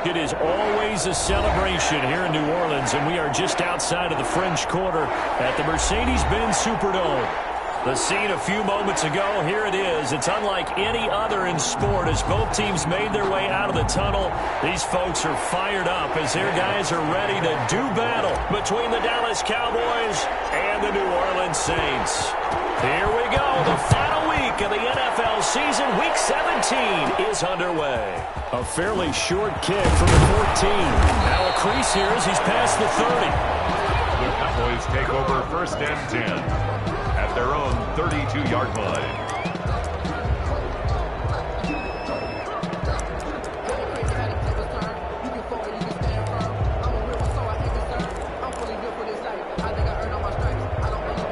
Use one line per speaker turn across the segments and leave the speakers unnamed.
It is always a celebration here in New Orleans, and we are just outside of the French Quarter at the Mercedes-Benz Superdome. The scene a few moments ago, here it is. It's unlike any other in sport as both teams made their way out of the tunnel. These folks are fired up as their guys are ready to do battle between the Dallas Cowboys and the New Orleans Saints. Here we go. The final week of the NFL season, Week 17, is underway. A fairly short kick from the 14. Now a crease here as he's past the 30.
The Cowboys take over 1st and 10. At their own 32-yard line.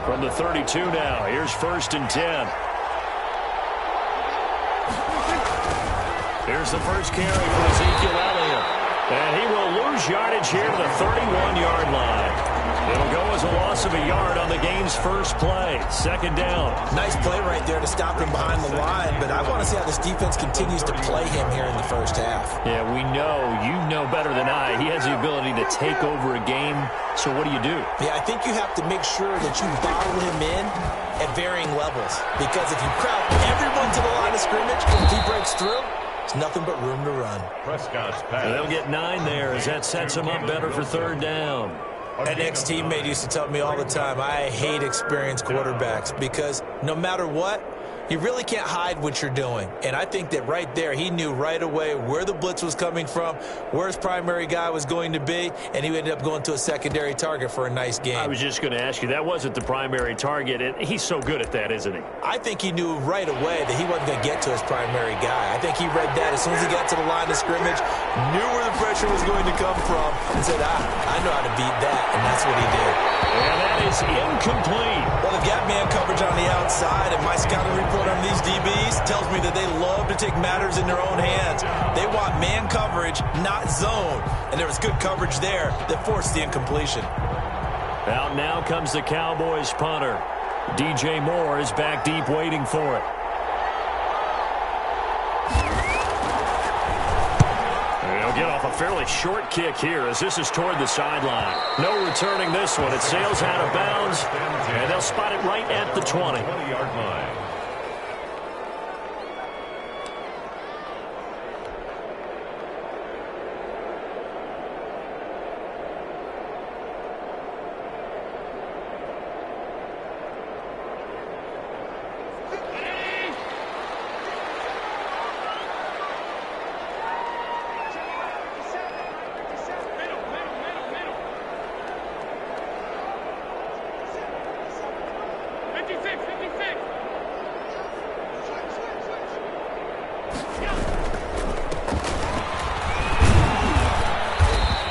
From the 32 now, here's 1st and 10. Here's the first carry for Ezekiel Elliott. And he will lose yardage here to the 31-yard line. It'll go as a loss of a yard on the game's first play. 2nd down.
Nice play right there to stop him behind the line, but I want to see how this defense continues to play him here in the first half.
Yeah, we know, you know better than I, he has the ability to take over a game. So what do?
Yeah, I think you have to make sure that you bottle him in at varying levels, because if you crowd everyone to the line of scrimmage, if he breaks through, there's nothing but room to run.
Prescott's pass.
They'll get 9 there as that sets him up better for 3rd down.
An ex-teammate used to tell me all the time, I hate experienced quarterbacks because no matter what, you really can't hide what you're doing. And I think that right there, he knew right away where the blitz was coming from, where his primary guy was going to be, and he ended up going to a secondary target for a nice game.
I was just going to ask you, that wasn't the primary target, and he's so good at that, isn't he?
I think he knew right away that he wasn't going to get to his primary guy. I think he read that as soon as he got to the line of scrimmage, knew where the pressure was going to come from, and said, I know how to beat that, and that's what he did.
And that is incomplete.
Well, they've got man coverage on the outside, and my scouting report on these DBs tells me that they love to take matters in their own hands. They want man coverage, not zone. And there was good coverage there that forced the incompletion.
Out now comes the Cowboys punter. DJ Moore is back deep waiting for it. He'll get off a fairly short kick here as this is toward the sideline. No returning this one. It sails out of bounds, and they'll spot it right at the 20.
20-yard line.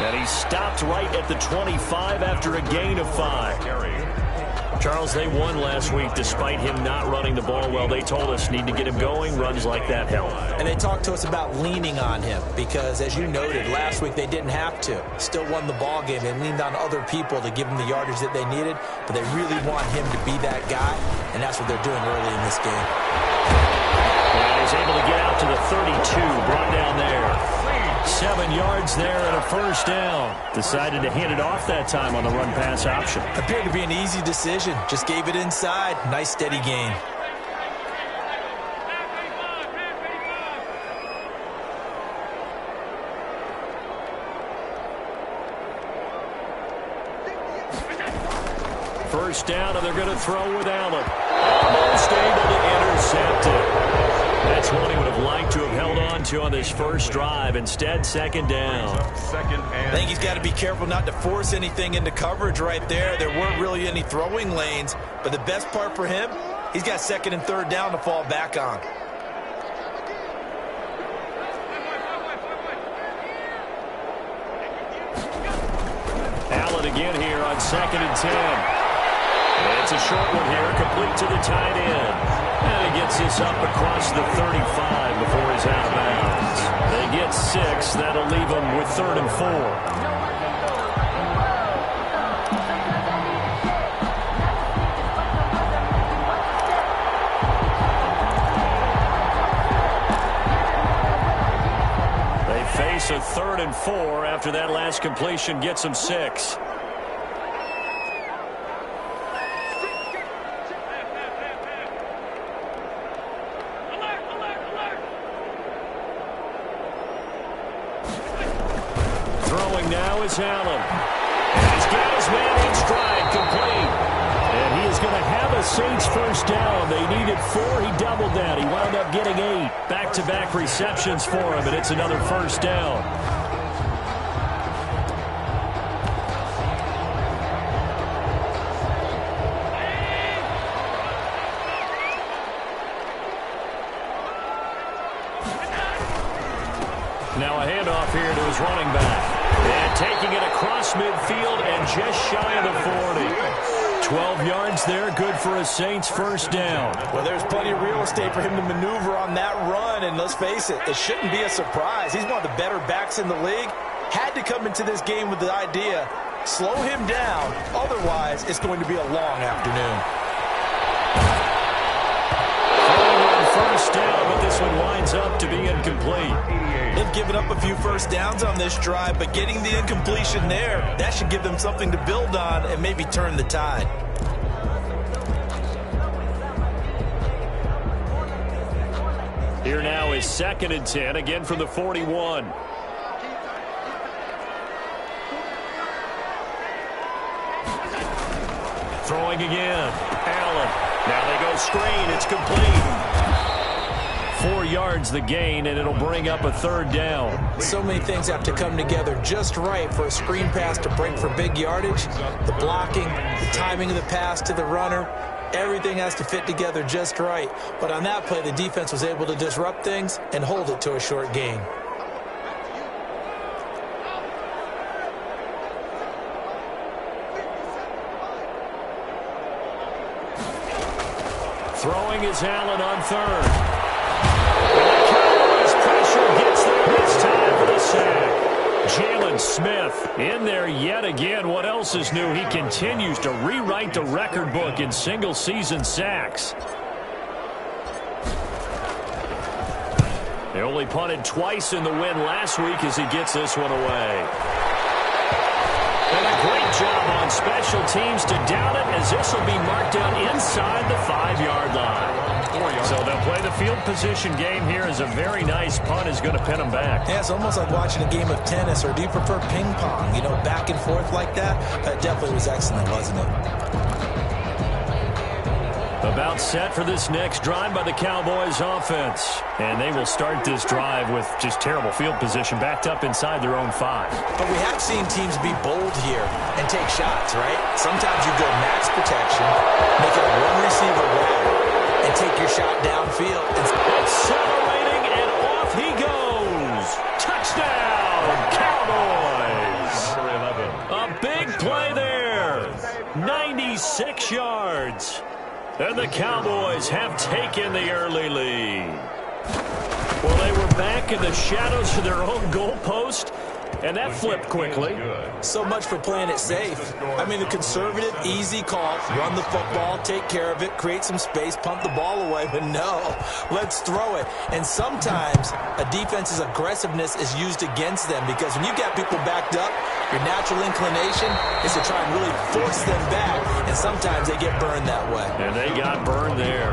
And he stopped right at the 25 after a gain of 5. Charles, they won last week despite him not running the ball well. They told us need to get him going. Runs like that help.
And they talked to us about leaning on him because, as you noted, last week they didn't have to. Still won the ball game. They leaned on other people to give them the yardage that they needed, but they really want him to be that guy, and that's what they're doing early in this game.
And he's able to get out to the 32, brought down there. 7 yards there and a 1st down. Decided to hand it off that time on the run-pass option.
Appeared to be an easy decision. Just gave it inside. Nice steady gain.
First down, and they're going to throw with Allen. Almost able to intercept it. That's one he would have liked to have held on to on this first drive. Instead, 2nd down.
I think he's got to be careful not to force anything into coverage right there. There weren't really any throwing lanes, but the best part for him, he's got 2nd and 3rd down to fall back on.
Allen again here on 2nd and 10. It's a short one here, complete to the tight end. And he gets this up across the 35 before he's out of bounds. They get 6. That'll leave them with 3rd and 4. Face a 3rd and 4 after that last completion gets him 6. Throwing now is Allen. And he's got his man in stride, complete. And he is going to have a Saints first down. They needed 4. He doubled that. He wound up getting 8. Back-to-back receptions for him, and it's another first down. Now a handoff here to his running back. And taking it across midfield and just shy of the 40. 12 yards there, good for a Saints first down.
Well, there's plenty of real estate for him to maneuver on that run, and let's face it, it shouldn't be a surprise. He's one of the better backs in the league. Had to come into this game with the idea, slow him down, otherwise it's going to be a long afternoon.
First down, but this one winds up to be incomplete.
They've given up a few first downs on this drive, but getting the incompletion there, that should give them something to build on and maybe turn the tide.
Here now is 2nd and 10, again from the 41. Throwing again. Allen. Now they go screen. It's complete. 4 yards the gain, and it'll bring up a 3rd down.
So many things have to come together just right for a screen pass to break for big yardage. The blocking, the timing of the pass to the runner, everything has to fit together just right. But on that play, the defense was able to disrupt things and hold it to a short gain.
Throwing is Allen on 3rd. Pressure gets there this time for the sack. Jalen Smith in there yet again. What else is new? He continues to rewrite the record book in single-season sacks. They only punted twice in the win last week as he gets this one away. And a great job on special teams to down it, as this will be marked down inside the 5-yard line. So they'll play the field position game here, as a very nice punt is going to pin them back.
Yeah, it's almost like watching a game of tennis, or do you prefer ping pong? You know, back and forth like that? That definitely was excellent, wasn't it?
About set for this next drive by the Cowboys offense. And they will start this drive with just terrible field position, backed up inside their own 5.
But we have seen teams be bold here and take shots, right? Sometimes you go max protection, make it a one-receiver route, and take your shot downfield.
Accelerating, and off he goes. Touchdown, Cowboys. A big play there. 96 yards. And the Cowboys have taken the early lead. Well, they were back in the shadows of their own goalpost, and that flipped quickly.
So much for playing it safe. I mean, the conservative, easy call, run the football, take care of it, create some space, punt the ball away. But no, let's throw it. And sometimes a defense's aggressiveness is used against them, because when you got people backed up, your natural inclination is to try and really force them back. And sometimes they get burned that way.
And they got burned there.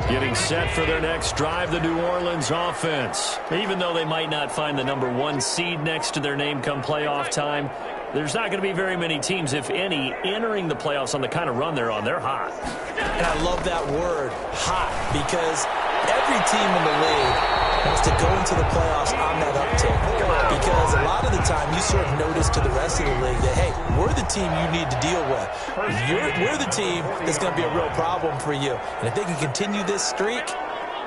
Getting set for their next drive, the New Orleans offense. Even though they might not find the #1 seed next to their name come playoff time, there's not going to be very many teams, if any, entering the playoffs on the kind of run they're on. They're hot.
And I love that word, hot, because every team in the league wants to go into the playoffs on that uptick. Because a lot of the time you serve notice to the rest of the league that, hey, we're the team you need to deal with. We're the team that's going to be a real problem for you. And if they can continue this streak,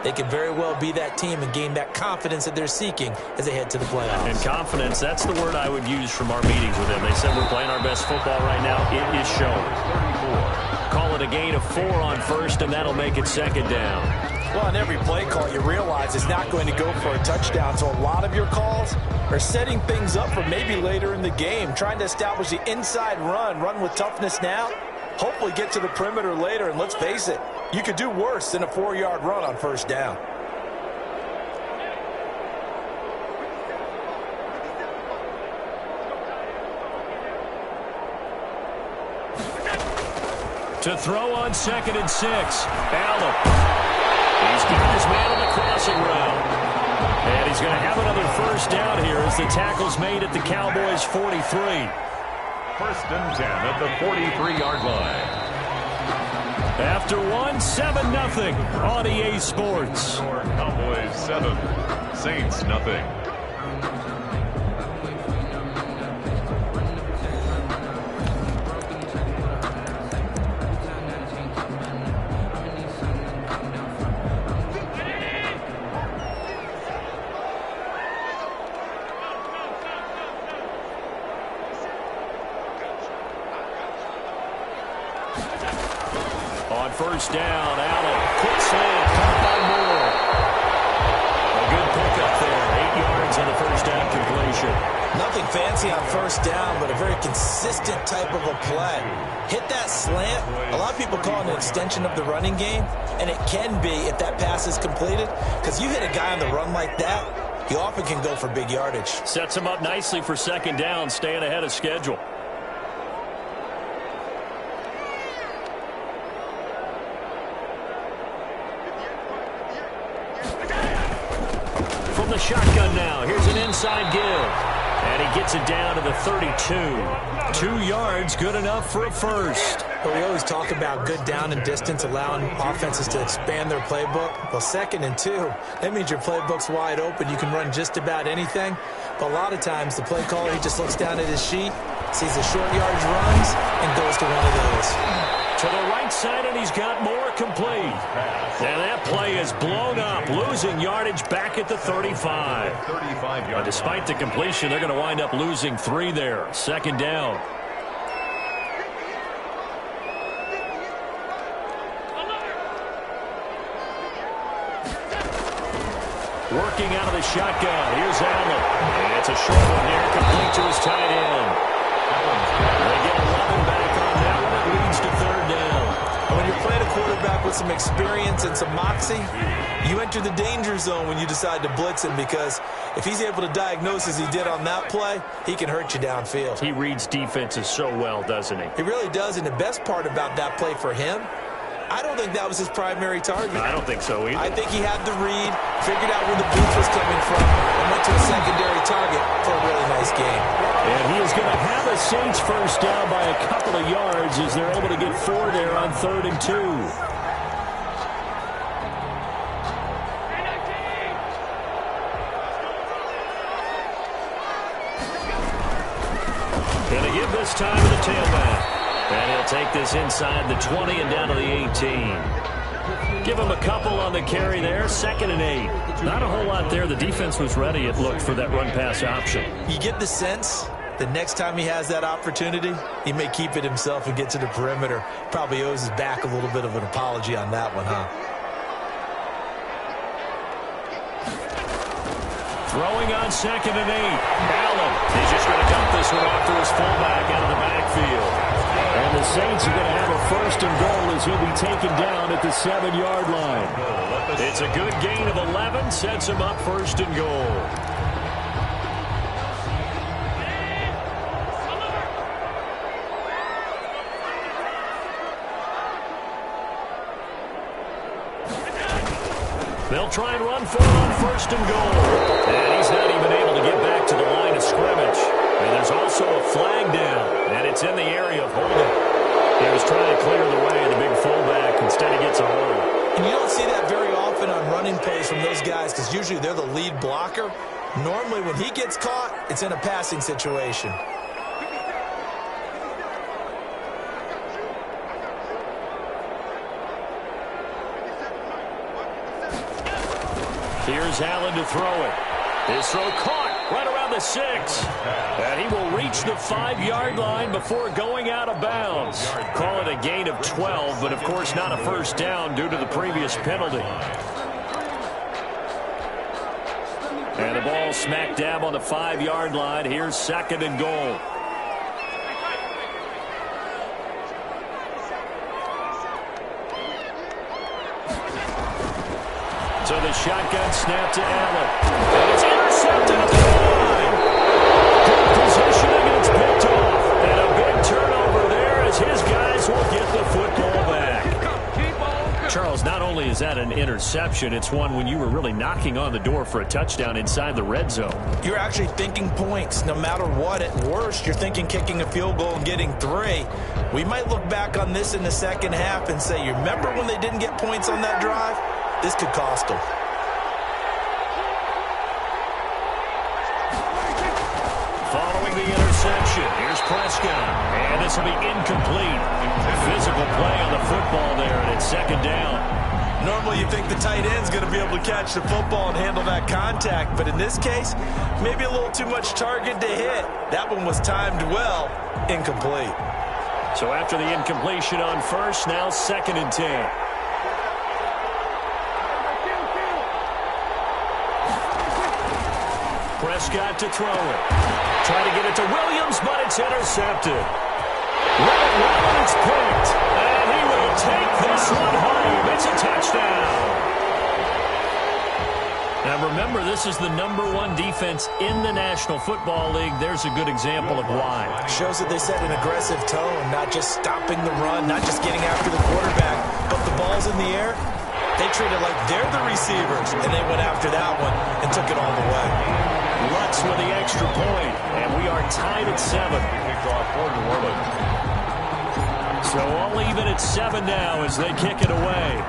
they can very well be that team and gain that confidence that they're seeking as they head to the playoffs.
And confidence, that's the word I would use from our meetings with them. They said we're playing our best football right now. It is showing. Call it a gain of 4 on first, and that'll make it 2nd down.
Well, on every play call, you realize it's not going to go for a touchdown. So a lot of your calls are setting things up for maybe later in the game, trying to establish the inside run with toughness now, hopefully get to the perimeter later, and let's face it, you could do worse than a 4-yard run on first down.
To throw on 2nd and 6. Allen. He's got his man on the crossing route. And he's going to have another first down here as the tackle's made at the Cowboys' 43.
1st and 10 at the 43-yard line.
After 7-0 on EA Sports.
Cowboys 7, Saints nothing.
On first down, Allen, quick slant, caught by Moore. A good pickup there, 8 yards on the first down completion.
Nothing fancy on first down, but a very consistent type of a play. Hit that slant. A lot of people call it an extension of the running game, and it can be if that pass is completed, because you hit a guy on the run like that, he often can go for big yardage.
Sets him up nicely for 2nd down, staying ahead of schedule. From the shotgun now, here's an inside give. And he gets it down to the 32. 2 yards, good enough for a first.
But we always talk about good down and distance, allowing offenses to expand their playbook. Well, 2nd and 2, that means your playbook's wide open. You can run just about anything. But a lot of times, the play caller, he just looks down at his sheet, sees the short yardage runs, and goes to one of those.
To the right side, and he's got more complete. And that play is blown up, losing yardage back at the 35.
35 yards.
Despite the completion, they're going to wind up losing 3 there. 2nd down. Working out of the shotgun. Here's Allen. And it's a short one here, complete to his tight end. They get 11 back on that one. It leads to 3rd down.
When you're playing a quarterback with some experience and some moxie, you enter the danger zone when you decide to blitz him, because if he's able to diagnose as he did on that play, he can hurt you downfield.
He reads defenses so well, doesn't he?
He really does, and the best part about that play for him, I don't think that was his primary target.
I don't think so either.
I think he had the read, figured out where the beat was coming from, and went to a secondary target for a really nice game.
And he is going to have a Saints first down by a couple of yards as they're able to get 4 there on 3rd and 2. Going to give this time to the tailback. And he'll take this inside the 20 and down to the 18. Give him a couple on the carry there. 2nd and 8. Not a whole lot there. The defense was ready, it looked, for that run-pass option.
You get the sense that next time he has that opportunity, he may keep it himself and get to the perimeter. Probably owes his back a little bit of an apology on that one, huh?
Throwing on 2nd and 8. Allen. He's just going to dump this one off to his fullback out of the backfield. And the Saints are going to have a 1st and goal as he'll be taken down at the 7-yard line. It's a good gain of 11. Sets him up 1st and goal. They'll try and run for it on 1st and goal. And he's not even able to get back to the line of scrimmage. And there's also a flag down, and it's in the area of holding. He was trying to clear the way of the big fullback. Instead, he gets a hold.
And you don't see that very often on running plays from those guys, because usually they're the lead blocker. Normally, when he gets caught, it's in a passing situation.
Here's Allen to throw it. His throw caught right around the 6. And he will reach the 5-yard line before going out of bounds. Call it a gain of 12, but of course not a first down due to the previous penalty. And the ball smack dab on the 5-yard line. Here's 2nd and goal. So the shotgun snap to Allen. And it's intercepted at the line. Good positioning, and it's picked off. And a big turnover there as his guys will get the football back. Charles, not only is that an interception, it's one when you were really knocking on the door for a touchdown inside the red zone.
You're actually thinking points. No matter what, at worst, you're thinking kicking a field goal and getting 3. We might look back on this in the second half and say, you remember when they didn't get points on that drive? This could cost them.
Following the interception, here's Prescott. And this will be incomplete. Physical play on the football there, and it's second down.
Normally you think the tight end's going to be able to catch the football and handle that contact, but in this case, maybe a little too much target to hit. That one was timed well, incomplete.
So after the incompletion on first, now 2nd and 10. Prescott to throw it. Try to get it to Williams, but it's intercepted. Let it run, and it's picked. And he will take this one home. It's a touchdown. Now remember, this is the #1 defense in the National Football League. There's a good example of why.
Shows that they set an aggressive tone, not just stopping the run, not just getting after the quarterback, but the ball's in the air. They treat it like they're the receivers, and they went after that one and took it all the way.
Lutz with the extra point, and we are tied at 7. So all even at 7 now as they kick it away.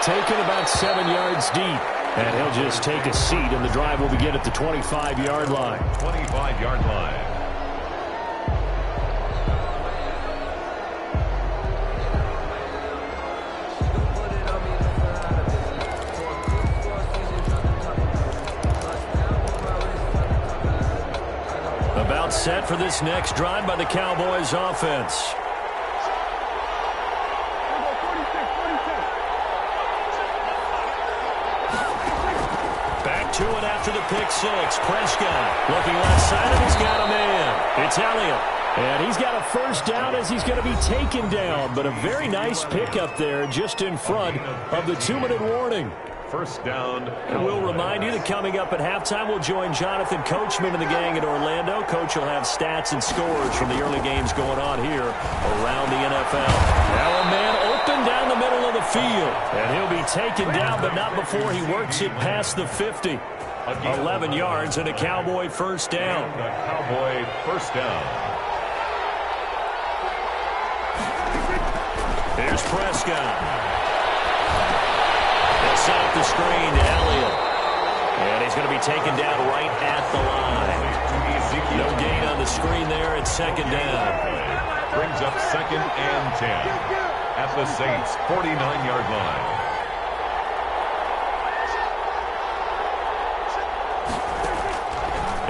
Taken about 7 yards deep, and he'll just take a seat, and the drive will begin at the 25-yard line.
25-yard line.
About set for this next drive by the Cowboys offense. Back to it after the pick six. Prescott looking left side, and he's got a man. It's Elliott. And he's got a first down as he's going to be taken down. But a very nice pickup there just in front of the 2-minute warning.
First down.
And we'll remind you that coming up at halftime, we'll join Jonathan Coachman and the gang at Orlando. Coach will have stats and scores from the early games going on here around the NFL. Now a man open down the middle of the field. And he'll be taken down, but not before he works it past the 50. 11 yards and a Cowboy first down.
A Cowboy first down.
Here's Prescott. Set up the screen to Elliott. And he's going to be taken down right at the line. No gain on the screen there. It's second down.
Brings up 2nd and 10 at the Saints' 49-yard line.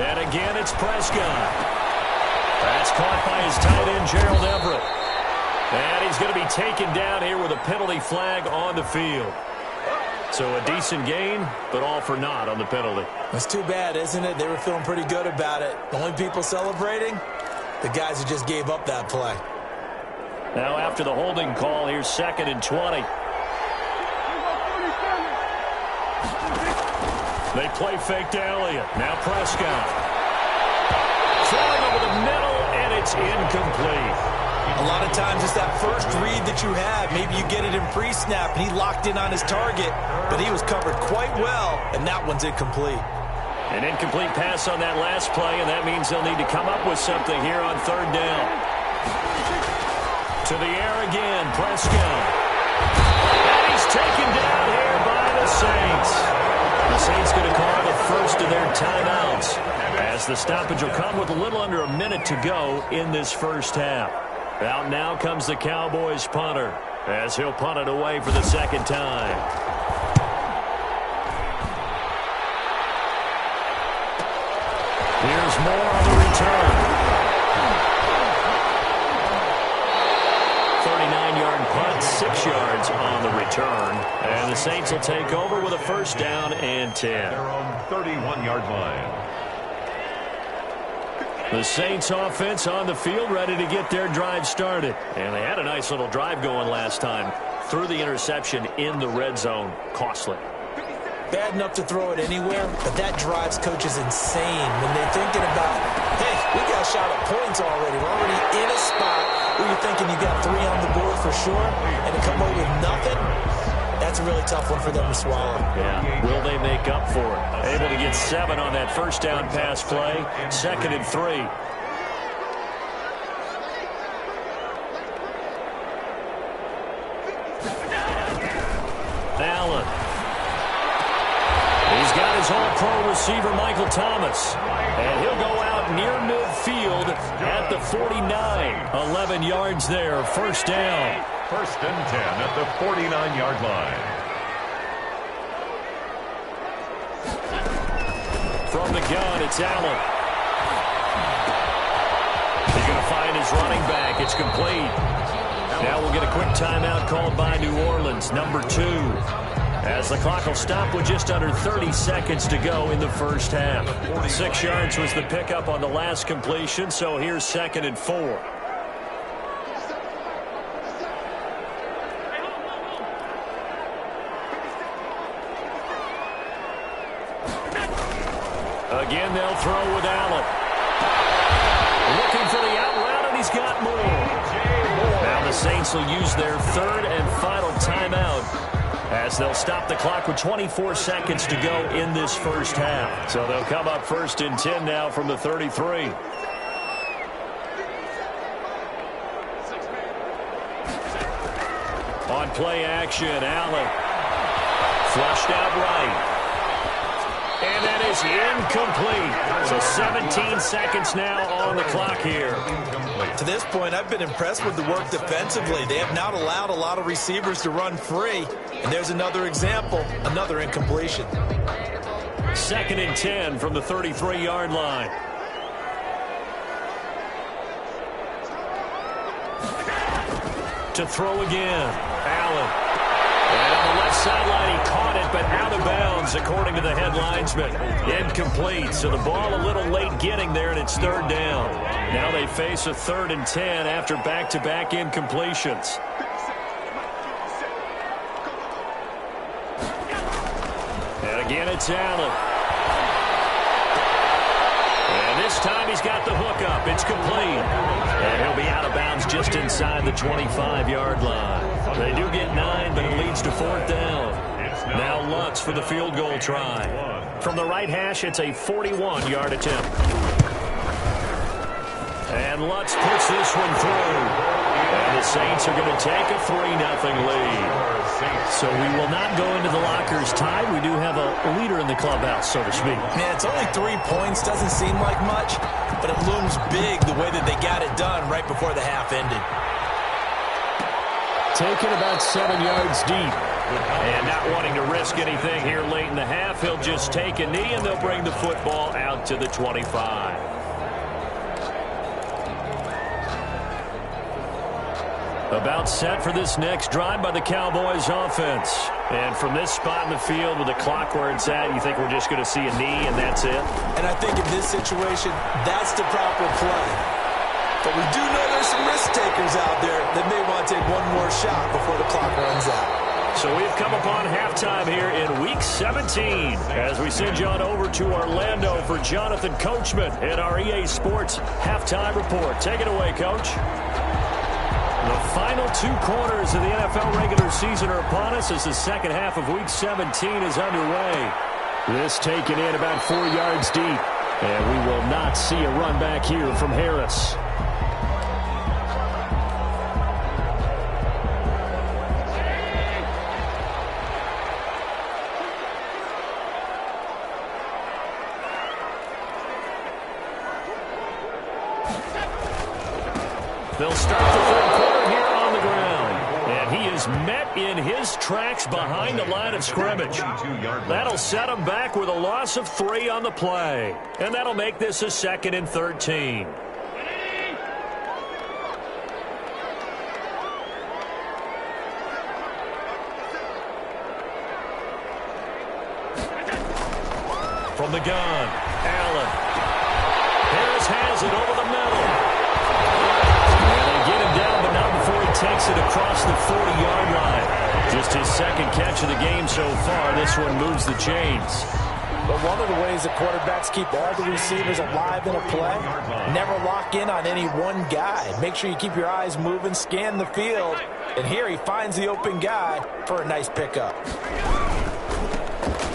And again, it's Prescott. That's caught by his tight end, Gerald Everett. And he's going to be taken down here with a penalty flag on the field. So a decent gain, but all for naught on the penalty.
That's too bad, isn't it? They were feeling pretty good about it. The only people celebrating, the guys who just gave up that play.
Now after the holding call, here's 2nd and 20. They play fake to Elliott. Now Prescott. Throwing over the middle, and it's incomplete.
A lot of times it's that first read that you have. Maybe you get it in pre-snap, and he locked in on his target, but he was covered quite well, and that one's incomplete.
An incomplete pass on that last play, and that means they'll need to come up with something here on 3rd down. To the air again, Prescott. And he's taken down here by the Saints. The Saints going to call the first of their timeouts, as the stoppage will come with a little under a minute to go in this first half. Out now comes the Cowboys punter, as he'll punt it away for the 2nd time. Here's more on the return. 39-yard punt, 6 yards on the return. And the Saints will take over with a first down and 10.
Their own 31-yard line.
The Saints offense on the field, ready to get their drive started. And they had a nice little drive going last time. threw the interception in the red zone. Costly.
Bad enough to throw it anywhere, but that drives coaches insane when they're thinking about, hey, we got a shot at points already. We're already in a spot where you're thinking you got 3 on the board for sure, and to come away with nothing, that's a really tough one for them to swallow.
Yeah. Will they make up for it? Able to get 7 on that first down pass play. 2nd and 3. Allen. He's got his all-pro receiver, Michael Thomas. And he'll go out near midfield at the 49. 11 yards there, first down.
1st and 10 at the 49-yard line.
From the gun, it's Allen. He's going to find his running back. It's complete. Now we'll get a quick timeout called by New Orleans, number 2. As the clock will stop with just under 30 seconds to go in the first half. 6 yards was the pickup on the last completion, so here's 2nd and 4. Again, they'll throw with Allen. Looking for the out route, and he's got more. Now the Saints will use their 3rd and final timeout, as they'll stop the clock with 24 seconds to go in this first half. So they'll come up 1st and 10 now from the 33. On play action, Allen. Flushed out right. And that is incomplete. So 17 seconds now on the clock here.
To this point, I've been impressed with the work defensively. They have not allowed a lot of receivers to run free. And there's another example, another incompletion.
2nd and 10 from the 33-yard line. To throw again, Allen. And on the left sideline, he caught it, but out of bounds, according to the head linesman. Incomplete, so the ball a little late getting there, and it's 3rd down. Now they face a 3rd and 10 after back-to-back incompletions. And again, it's Allen. And this time he's got the hook up. It's complete. And he'll be out of bounds just inside the 25-yard line. They do get 9, but it leads to 4th down. Now Lutz for the field goal try. From the right hash, it's a 41-yard attempt. And Lutz puts this one through. And the Saints are going to take a 3-0 lead. So we will not go into the lockers tied. We do have a leader in the clubhouse, so to speak.
Man, it's only 3 points. Doesn't seem like much, but it looms big the way that they got it done right before the half ended.
Taken about 7 yards deep. And not wanting to risk anything here late in the half, he'll just take a knee, and they'll bring the football out to the 25. About set for this next drive by the Cowboys offense. And from this spot in the field with the clock where it's at, you think we're just going to see a knee and that's it?
And I think in this situation, that's the proper play. But we do know there's some risk takers out there that may want to take one more shot before the clock runs out.
So we've come upon halftime here in Week 17 as we send you on over to Orlando for Jonathan Coachman in our EA Sports Halftime Report. Take it away, Coach. The final 2 quarters of the NFL regular season are upon us as the second half of Week 17 is underway. This taken in about 4 yards deep, and we will not see a run back here from Harris. They'll start the third quarter here on the ground. And he is met in his tracks behind the line of scrimmage. That'll set him back with a loss of 3 on the play. And that'll make this a 2nd and 13. From the gun, Allen. Harris has it over the middle. Get him down, but not before he takes it across the 40-yard line. Just his second catch of the game so far. This one moves the chains.
But one of the ways that quarterbacks keep all the receivers alive in a play, never lock in on any one guy. Make sure you keep your eyes moving, scan the field. And here he finds the open guy for a nice pickup.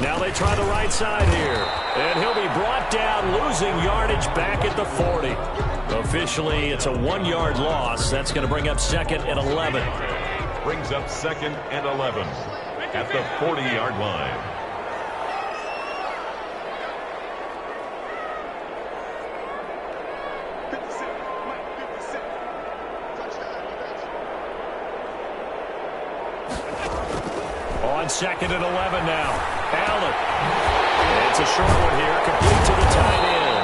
Now they try the right side here. And he'll be brought down, losing yardage back at the 40. Officially, it's a 1-yard loss. That's going to bring up 2nd and 11.
Brings up 2nd and 11 at the 40-yard line.
On 2nd and 11 now. Allen. It's a short one here, complete to the tight end.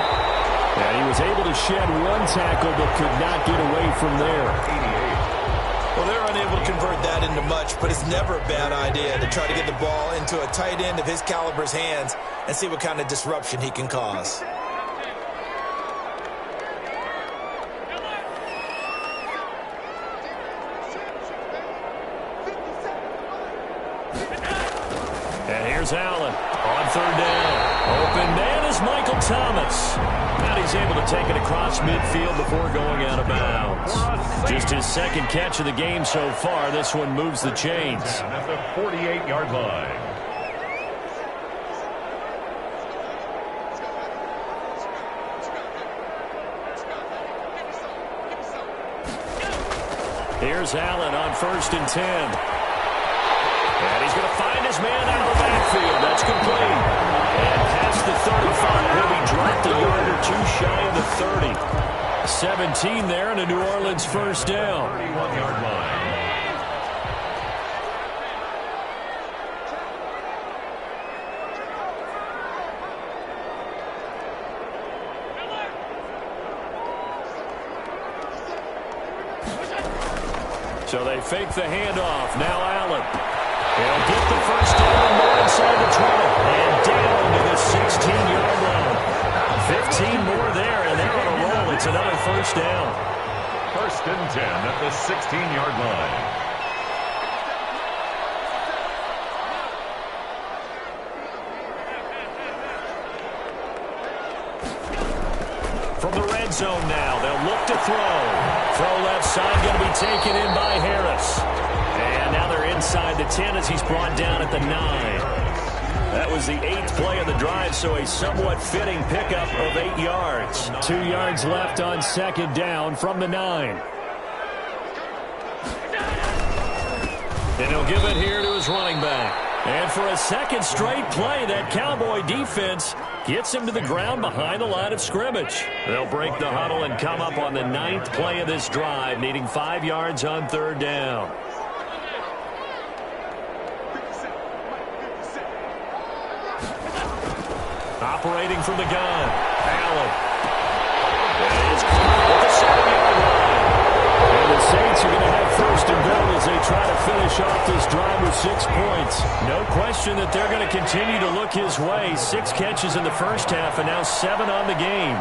And he was able to shed one tackle, but could not get away from there.
88.
Well, they're unable to convert that into much, but it's never a bad idea to try to get the ball into a tight end of his caliber's hands and see what kind of disruption he can cause.
And here's Allen on 3rd down. Open man is Michael Thomas. And he's able to take it across midfield before going out of bounds. Just his 2nd catch of the game so far. This one moves the chains.
At the 48-yard line.
Here's Allen on 1st and 10. And he's going to find his man out of the backfield. That's complete. And past the 35, he'll be dropped a yard or two shy of the 30. 17 there and a New Orleans 1st down.
31-yard line.
So they fake the handoff. Now Allen. He'll get the 1st down and more inside the 20. And down to the 16-yard line. 15 more there, and they're on a roll. It's another 1st down.
1st and 10 at the 16-yard line.
From the red zone now, they'll look to throw. Throw left side, going to be taken in by Harris. And now they're inside the 10 as he's brought down at the 9. That was the 8th play of the drive, so a somewhat fitting pickup of 8 yards. 2 yards left on 2nd down from the 9. And he'll give it here to his running back. And for a 2nd straight play, that Cowboy defense gets him to the ground behind the line of scrimmage. They'll break the huddle and come up on the 9th play of this drive, needing 5 yards on 3rd down. Operating from the gun, Allen. And it's at the 7-yard line. And the Saints are going to have 1st and goal as they try to finish off this drive with 6 points. No question that they're going to continue to look his way. 6 catches in the 1st half and now 7 on the game.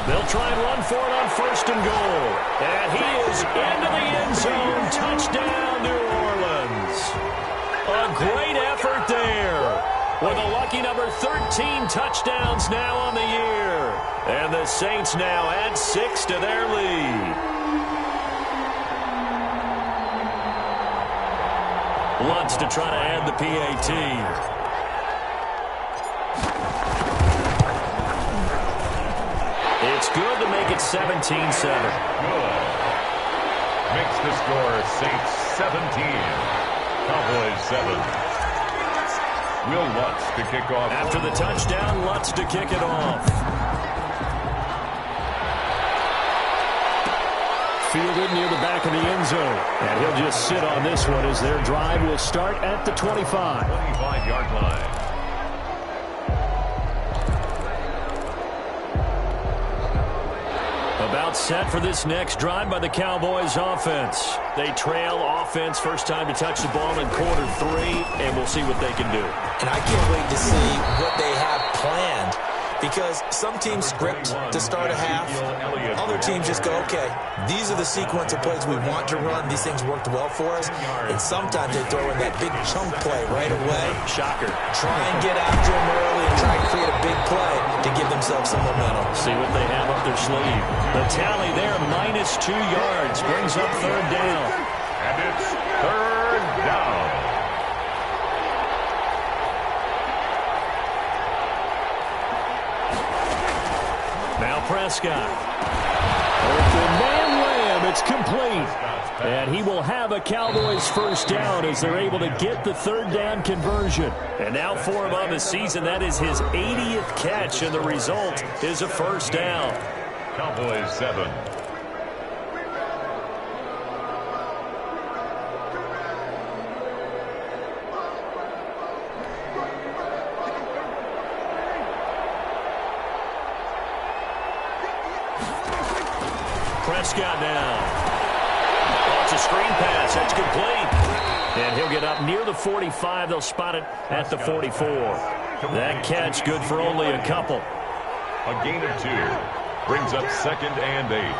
They'll try and run for it on 1st and goal. And he is into the end zone. Touchdown, New Orleans. A great effort there. With a lucky number 13 touchdowns now on the year. And the Saints now add 6 to their lead. Lutz to try to add the PAT. It's good to make it 17-7.
Good. Makes the score Saints 17. Cowboys 7. Will Lutz to kick off.
After the touchdown, Lutz to kick it off. Fielded near the back of the end zone. And he'll just sit on this one as their drive will start at the 25.
25-yard line.
About set for this next drive by the Cowboys offense. They trail offense, first time to touch the ball in quarter 3, and we'll see what they can do.
And I can't wait to see what they have planned because some teams script to start a half. Other teams just go, okay, these are the sequence of plays we want to run. These things worked well for us. And sometimes they throw in that big chunk play right away.
Shocker.
Try and get after them early and try and create a big play to give themselves some momentum.
See what they have up their sleeve. The tally there, -2 yards, brings up third down.
And it's third down.
Now Prescott. Open man Lamb. It's complete. And he will have a Cowboys first down as they're able to get the third down conversion. And now for him on the season, that is his 80th catch, and the result is a first down.
Cowboys 7.
Prescott now. Oh, it's a screen pass. That's complete. And he'll get up near the 45. They'll spot it at the 44. That catch good for only a couple.
A gain of 2. Brings up 2nd and 8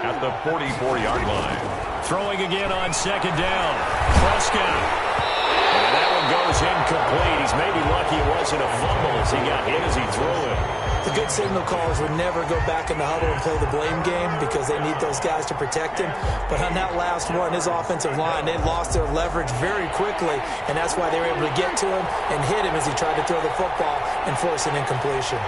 at the 44-yard line.
Throwing again on 2nd down. Prescott. And that one goes incomplete. He's maybe lucky it wasn't a fumble as he got hit as he threw it.
The good signal callers would never go back in the huddle and play the blame game because they need those guys to protect him. But on that last one, his offensive line, they lost their leverage very quickly, and that's why they were able to get to him and hit him as he tried to throw the football and force an incompletion.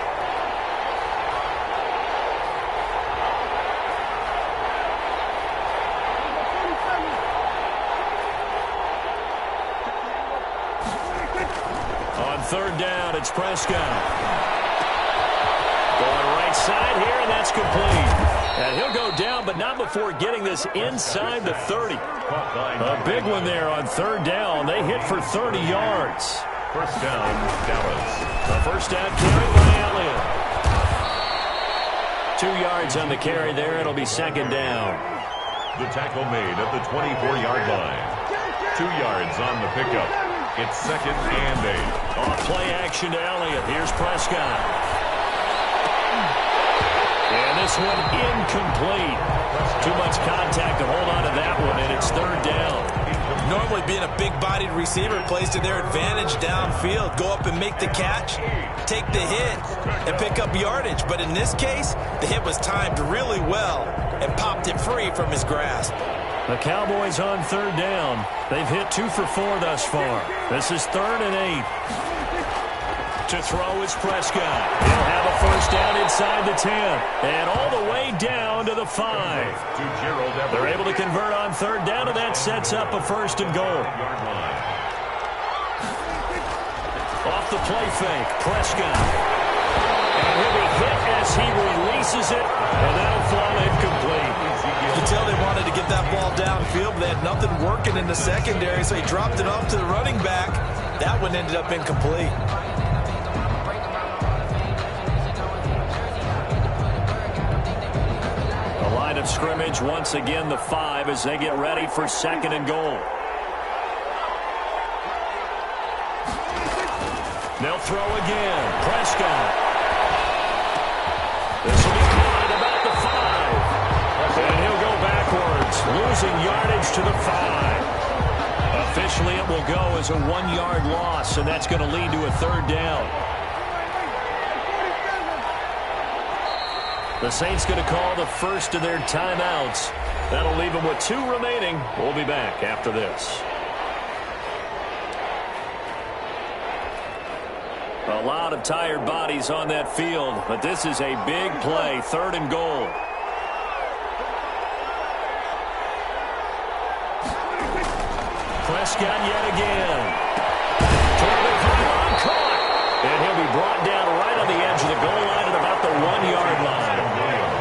On third down, it's Prescott. Going right side here, and that's complete. And he'll go down, but not before getting this inside the 30. A big one there on third down. They hit for 30 yards.
First down, Dallas.
The first down carry by Elliott. 2 yards on the carry there. It'll be 2nd down.
The tackle made at the 24-yard line. 2 yards on the pickup. It's 2nd and 8.
Off play action to Elliott. Here's Prescott. And this one incomplete. Too much contact to hold on to that one, and it's third down.
Normally being a big-bodied receiver plays to their advantage downfield. Go up and make the catch, take the hit, and pick up yardage. But in this case, the hit was timed really well and popped it free from his grasp.
The Cowboys on third down. They've hit 2 for 4 thus far. This is 3rd and 8. To throw is Prescott. He'll have a first down inside the 10. And all the way down to the 5. They're able to convert on third down, and that sets up a 1st and goal. Off the play fake, Prescott. And he'll be hit as he releases it, and that'll fall incomplete.
You can tell they wanted to get that ball downfield, but they had nothing working in the secondary, so he dropped it off to the running back. That one ended up incomplete.
Line of scrimmage, once again the 5 as they get ready for 2nd and goal. They'll throw again. Prescott. This will be caught about the 5. And he'll go backwards, losing yardage to the 5. Officially, it will go as a 1-yard loss, and that's going to lead to a third down. The Saints going to call the first of their timeouts. That'll leave them with 2 remaining. We'll be back after this. A lot of tired bodies on that field, but this is a big play, 3rd and goal. Prescott yet again. Terrific run, caught. And he'll be brought down right on the edge of the goal line at about the 1-yard line.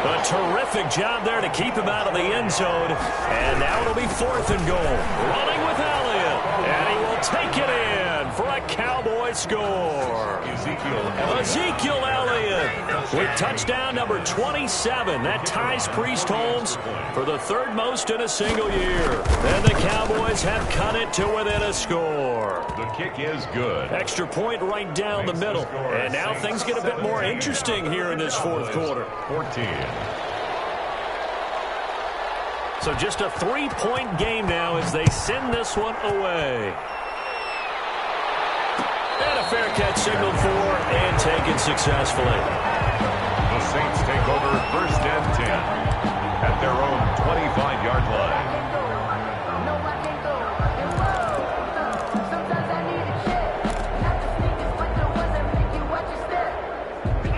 A terrific job there to keep him out of the end zone. And now it'll be 4th and goal. Running with Elliott. And he will take it in for a Cowboy score. Ezekiel Elliott with touchdown number 27. That ties Priest Holmes for the third most in a single year. And the Cowboys have cut it to within a score.
The kick is good.
Extra point right down the middle. And now things get a bit more interesting here in this fourth quarter.
14.
So just a 3-point game now as they send this one away. And a fair catch signaled for and taken successfully.
The Saints take over first and 10 at their own 25-yard line.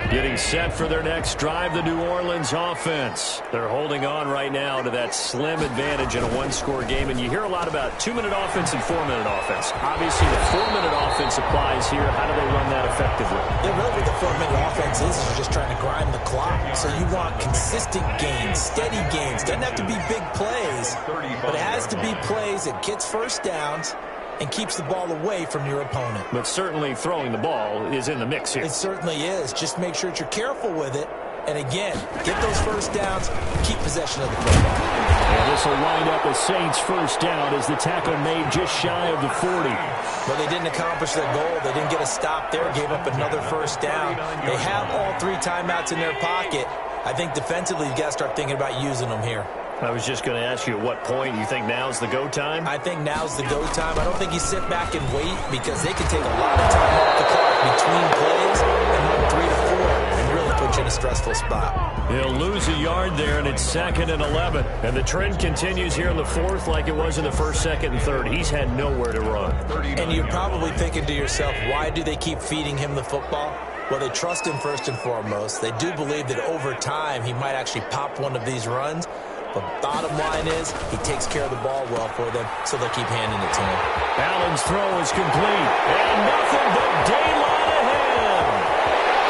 Getting set for their next drive, the New Orleans offense. They're holding on right now to that slim advantage in a one-score game, and you hear a lot about 2-minute offense and 4-minute offense. Obviously, the 4-minute offense applies here. How do they run that effectively?
Yeah, really what the 4-minute offense is you're just trying to grind the clock. So you want consistent gains, steady gains. Doesn't have to be big plays, but it has to be plays that gets first downs and keeps the ball away from your opponent.
But certainly throwing the ball is in the mix here.
It certainly is. Just make sure that you're careful with it. And again, get those first downs, keep possession of the football.
And this will wind up a Saints first down as the tackle made just shy of the 40.
Well, they didn't accomplish their goal. They didn't get a stop there, gave up another first down. They have all 3 timeouts in their pocket. I think defensively, you've got to start thinking about using them here.
I was just going to ask you at what point you think now's the go time?
I think now's the go time. I don't think you sit back and wait because they can take a lot of time off the clock between plays and run 3 to 4 and really put you in a stressful spot.
He'll lose a yard there, and it's 2nd and 11. And the trend continues here in the fourth like it was in the first, second, and third. He's had nowhere to run.
And you're probably thinking to yourself, why do they keep feeding him the football? Well, they trust him first and foremost. They do believe that over time he might actually pop one of these runs. But bottom line is, he takes care of the ball well for them, so they'll keep handing it to him.
Allen's throw is complete. And nothing but daylight ahead.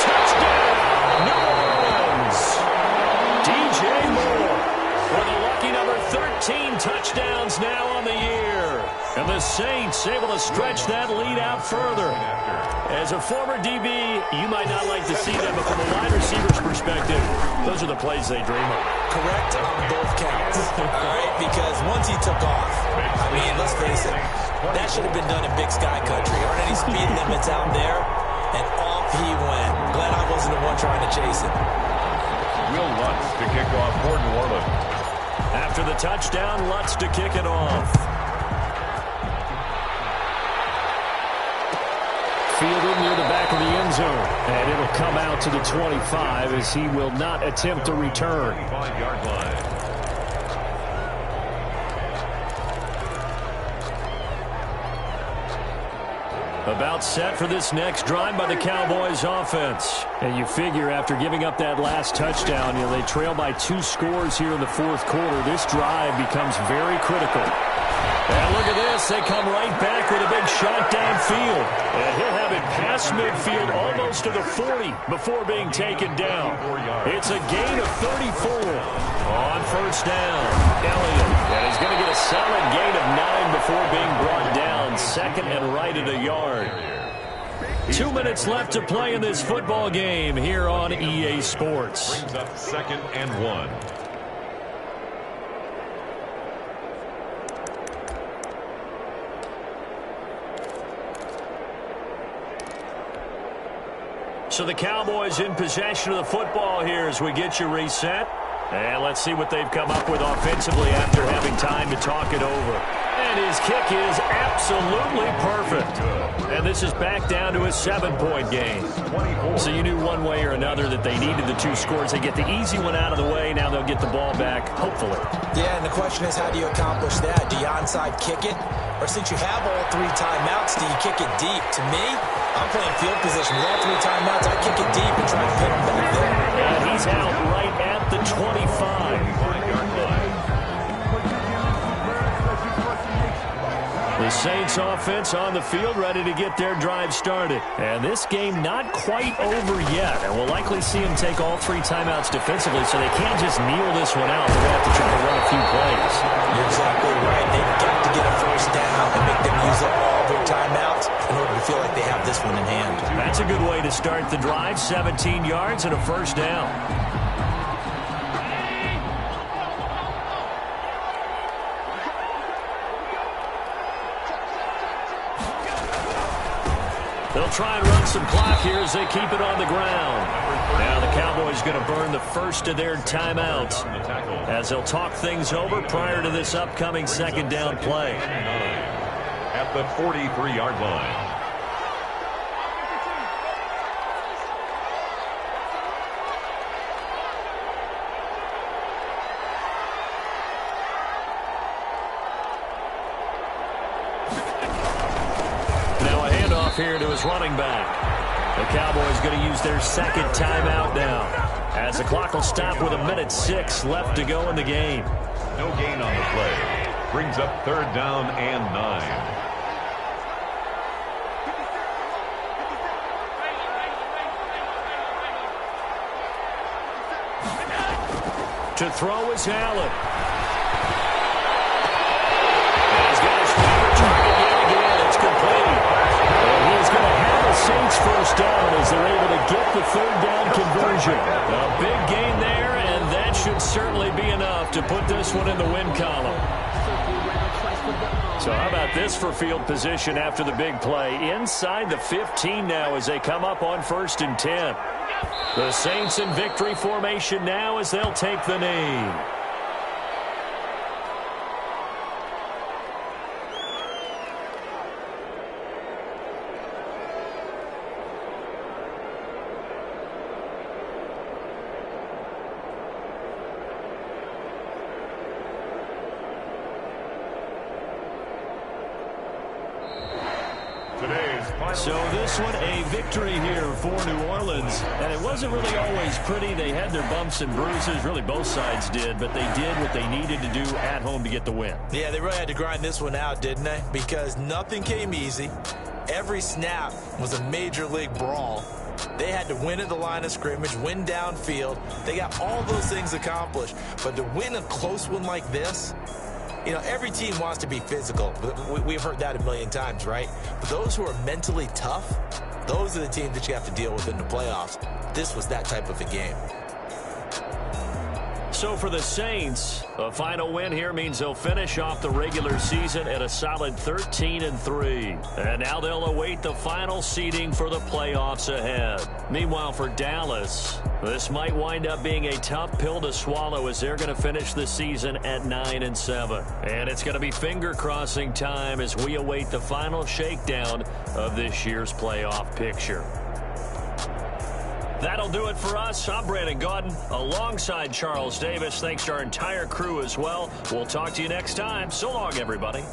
Touchdown, New Orleans. DJ Moore with a lucky number 13 touchdowns now on the year. And the Saints able to stretch that lead out further. As a former DB, you might not like to see them, but from a wide receiver's perspective, those are the plays they dream of.
Correct on both counts, all right? Because once he took off, I mean, let's face it, that should have been done in Big Sky Country. Aren't any speed limits out there? And off he went. Glad I wasn't the one trying to chase him.
Will Lutz to kick off for New Orleans.
After the touchdown, Lutz to kick it off. Fielded near the back of the end zone. And it'll come out to the 25 as he will not attempt to return.
25-yard line.
About set for this next drive by the Cowboys offense. And you figure after giving up that last touchdown, they trail by 2 scores here in the fourth quarter. This drive becomes very critical. And look at this. They come right back with a big shot downfield. And he'll have it past midfield almost to the 40 before being taken down. It's a gain of 34 on first down. Elliott, and he's going to get a solid gain of 9 before being brought down. 2nd and right at a yard. 2 minutes left to play in this football game here on EA Sports.
Brings up 2nd and 1.
So the Cowboys in possession of the football here as we get you reset. And let's see what they've come up with offensively after having time to talk it over. And his kick is absolutely perfect. And this is back down to a 7-point game. So you knew one way or another that they needed the 2 scores. They get the easy one out of the way. Now they'll get the ball back, hopefully.
Yeah, and the question is, how do you accomplish that? Do you onside kick it? Or since you have all 3 timeouts, do you kick it deep? To me, I'm playing field position. With all 3 timeouts, I kick it deep and try to pin him back there.
And he's out right at the 25. The Saints offense on the field ready to get their drive started. And this game not quite over yet. And we'll likely see them take all 3 timeouts defensively, so they can't just kneel this one out. They're going to have to try to run a few plays.
You're exactly right. They've got to get a first down and make them use up all their timeouts in order to feel like they have this one in hand.
That's a good way to start the drive. 17 yards and a first down. They'll try and run some clock here as they keep it on the ground. Now the Cowboys going to burn the first of their timeouts as they'll talk things over prior to this upcoming second down play.
At the 43-yard line.
Here to his running back. The Cowboys going to use their second timeout now as the clock will stop with 1:06 left to go in the game.
No gain on the play. Brings up third down and 9.
To throw is Allen. He's got his favorite target yet again. It's complete. He's going to have the Saints first down as they're able to get the third down conversion. A big gain there, and that should certainly be enough to put this one in the win column. So how about this for field position after the big play? Inside the 15 now as they come up on 1st and 10. The Saints in victory formation now as they'll take the knee. So this one, a victory here for New Orleans. And it wasn't really always pretty. They had their bumps and bruises. Really, both sides did. But they did what they needed to do at home to get the win.
Yeah, they really had to grind this one out, didn't they? Because nothing came easy. Every snap was a major league brawl. They had to win at the line of scrimmage, win downfield. They got all those things accomplished. But to win a close one like this, you know, every team wants to be physical. We've heard that a million times, right? But those who are mentally tough, those are the teams that you have to deal with in the playoffs. This was that type of a game.
So for the Saints, a final win here means they'll finish off the regular season at a solid 13-3. And now they'll await the final seeding for the playoffs ahead. Meanwhile, for Dallas, this might wind up being a tough pill to swallow as they're going to finish the season at 9-7. And it's going to be finger-crossing time as we await the final shakedown of this year's playoff picture. That'll do it for us. I'm Brandon Gaudin alongside Charles Davis. Thanks to our entire crew as well. We'll talk to you next time. So long, everybody.